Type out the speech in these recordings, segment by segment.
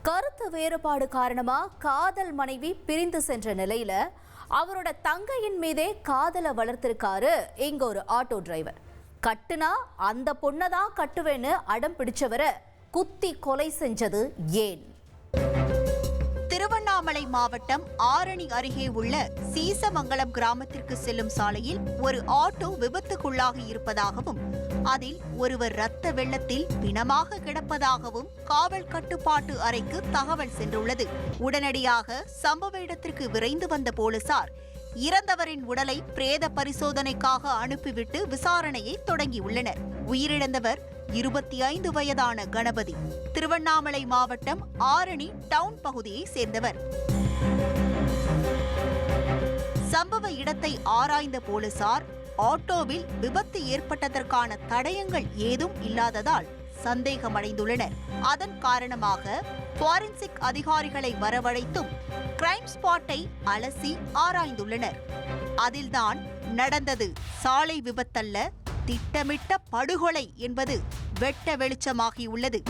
கருத்து வேறுபாடு காரணமா காதல் மனைவி பிரிந்து சென்ற நிலையில அவரோட தங்கையின் மீதே காதலை வளர்த்திருக்காரு இங்க ஒரு ஆட்டோ டிரைவர். கட்டுனா அந்த பொண்ணை தான் கட்டுவேன்னு அடம் பிடிச்சவரை குத்தி கொலை செஞ்சது ஏன்? திருவண்ணாமலை மாவட்டம் ஆரணி அருகே உள்ள சீசமங்கலம் கிராமத்திற்கு செல்லும் சாலையில் ஒரு ஆட்டோ விபத்துக்குள்ளாகி இருப்பதாகவும் அதில் ஒருவர் இரத்த வெள்ளத்தில் பிணமாக கிடப்பதாகவும் காவல் கட்டுப்பாட்டு அறைக்கு தகவல் சென்றுள்ளது. உடனடியாக சம்பவ இடத்திற்கு விரைந்து வந்த போலீசார் இறந்தவரின் உடலை பிரேத பரிசோதனைக்காக அனுப்பிவிட்டு விசாரணையை தொடங்கியுள்ளனர். உயிரிழந்தவர் 25 வயதான கணபதி, திருவண்ணாமலை மாவட்டம் ஆரணி டவுன் பகுதியை சேர்ந்தவர். சம்பவ இடத்தை ஆராய்ந்த போலீசார் ஆட்டோவில் விபத்து ஏற்பட்டதற்கான தடயங்கள் ஏதும் இல்லாததால் சந்தேகமடைந்துள்ளனர். அதன் காரணமாக ஃபாரன்சிக் அதிகாரிகளை வரவழைத்தும் கிரைம் ஸ்பாட்டை அலசி ஆராய்ந்துள்ளனர். அதில்தான் நடந்தது சாலை விபத்தல்ல, திட்டமிட்ட படுகொலை என்பது வெட்ட வெளிச்சமாகியுள்ளது.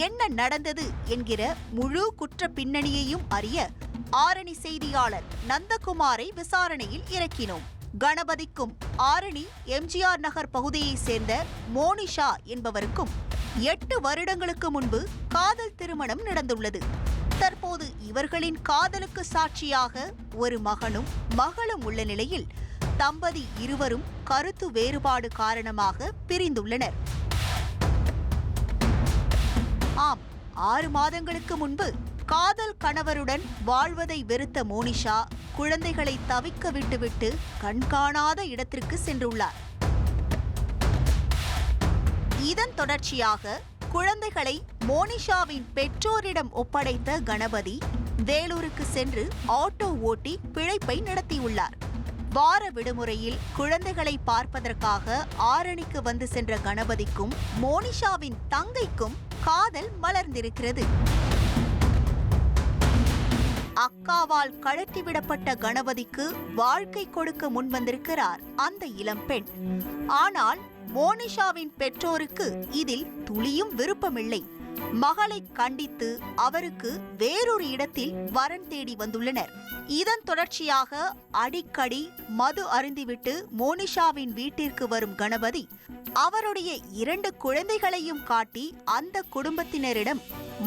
என்ன நடந்தது என்கிற முழு குற்ற பின்னணியையும் அறிய ஆரணி செய்தியாளர் நந்தகுமாரை விசாரணையில் இறக்கினோம். கணபதிக்கும் ஆரணி எம்ஜிஆர் நகர் பகுதியை சேர்ந்த மோனிஷா என்பவருக்கும் 8 வருடங்களுக்கு முன்பு காதல் திருமணம் நடந்துள்ளது. தற்போது இவர்களின் காதலுக்கு சாட்சியாக ஒரு மகனும் மகளும் உள்ள நிலையில் தம்பதி இருவரும் கருத்து வேறுபாடு காரணமாக பிரிந்துள்ளனர். ஆம், 6 மாதங்களுக்கு முன்பு காதல் கணவருடன் வாழ்வதை வெறுத்த மோனிஷா குழந்தைகளை தவிக்க விட்டுவிட்டு கண்காணாத இடத்திற்கு சென்றுள்ளார். இதன் தொடர்ச்சியாக குழந்தைகளை மோனிஷாவின் பெற்றோரிடம் ஒப்படைத்த கணபதி வேலூருக்கு சென்று ஆட்டோ ஓட்டி பிழைப்பை நடத்தியுள்ளார். வார விடுமுறையில் குழந்தைகளை பார்ப்பதற்காக ஆரணிக்கு வந்து சென்ற கணபதிக்கும் மோனிஷாவின் தங்கைக்கும் காதல் மலர்ந்திருக்கிறது. அக்காவால் கழற்றிவிடப்பட்ட கணபதிக்கு வாழ்க்கை கொடுக்க முன்வந்திருக்கிறார் அந்த இளம்பெண். ஆனால் மோனிஷாவின் பெற்றோருக்கு இதில் துளியும் விருப்பமில்லை. மகளை கண்டித்து அவருக்கு வேறொரு இடத்தில் வரன் தேடி வந்துள்ளனர். இதன் தொடர்ச்சியாக அடிக்கடி மது அருந்திவிட்டு மோனிஷாவின் வீட்டிற்கு வரும் கணபதி அவருடைய 2 குழந்தைகளையும் காட்டி அந்த குடும்பத்தினரிடம்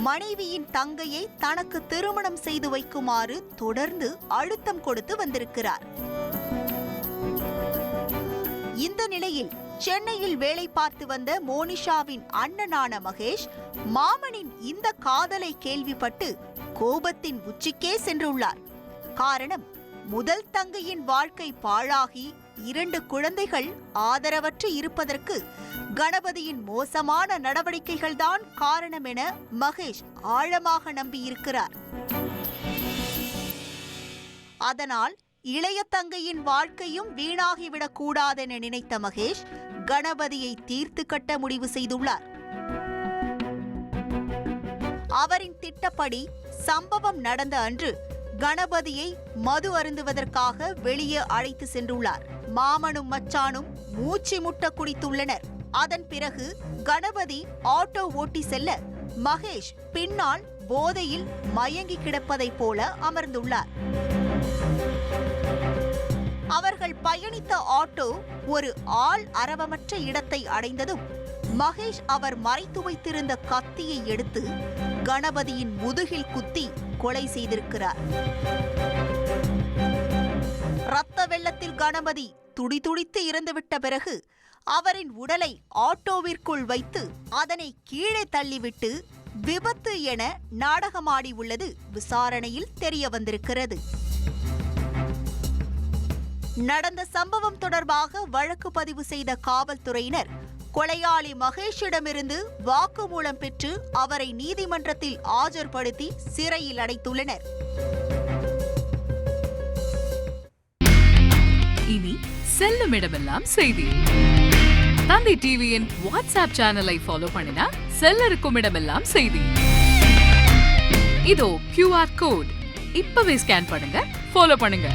மனைவியின் தங்கையை தனக்கு திருமணம் செய்து வைக்குமாறு தொடர்ந்து அழுத்தம் கொடுத்து வந்திருக்கிறார். இந்த நிலையில் சென்னையில் வேலை பார்த்து வந்த மோனிஷாவின் அண்ணனான மகேஷ் மாமனின் இந்த காதலை கேள்விப்பட்டு கோபத்தின் உச்சிக்கே சென்றுள்ளார். காரணம், முதல் தங்கையின் வாழ்க்கை பாழாகி 2 குழந்தைகள் ஆதரவற்று இருப்பதற்கு கணபதியின் மோசமான நடவடிக்கைகள்தான் காரணம் என மகேஷ் ஆழமாக நம்பியிருக்கிறார். அதனால் இளைய தங்கையின் வாழ்க்கையும் வீணாகிவிடக் கூடாதென நினைத்த மகேஷ் கணபதியை தீர்த்து கட்ட முடிவு செய்துள்ளார். அவரின் திட்டப்படி சம்பவம் நடந்த அன்று கணபதியை மது அருந்துவதற்காக வெளியே அழைத்து சென்றுள்ளார். மாமனும் மச்சானும் மூச்சு முட்ட குடித்துள்ளனர். அதன் பிறகு கணபதி ஆட்டோ ஓட்டி செல்ல மகேஷ் பின்னால் போதையில் மயங்கி கிடப்பதைப் போல அமர்ந்துள்ளார். அவர்கள் பயணித்த ஆட்டோ ஒரு ஆள் அரவமற்ற இடத்தை அடைந்ததும் மகேஷ் அவர் மறைத்து வைத்திருந்த கத்தியை எடுத்து கணபதியின் முதுகில் குத்தி கொலை செய்திருக்கிறார். இரத்த வெள்ளத்தில் கணபதி துடிதுடித்து இறந்துவிட்ட பிறகு அவரின் உடலை ஆட்டோவிற்குள் வைத்து அதனை கீழே தள்ளிவிட்டு விபத்து என நாடகமாடி உள்ளது விசாரணையில் தெரிய வந்திருக்கிறது. நடந்த சம்பவம் தொடர்பாக வழக்கு பதிவு செய்த காவல்துறையினர் கொலையாளி மகேஷிடமிருந்து வாக்குமூலம் பெற்று அவரை நீதிமன்றத்தில் ஆஜர்படுத்தி சிறையில் அடைத்துள்ளனர். இனி செல்லும் இடமெல்லாம் செய்தி. தந்தி டிவியின் வாட்ஸ்அப் சேனலை ஃபாலோ பண்ணினா செல்ல இருக்கும் இடமெல்லாம் செய்தி. இதோ QR கோட் இப்பவே ஸ்கேன் பண்ணுங்க, ஃபாலோ பண்ணுங்க.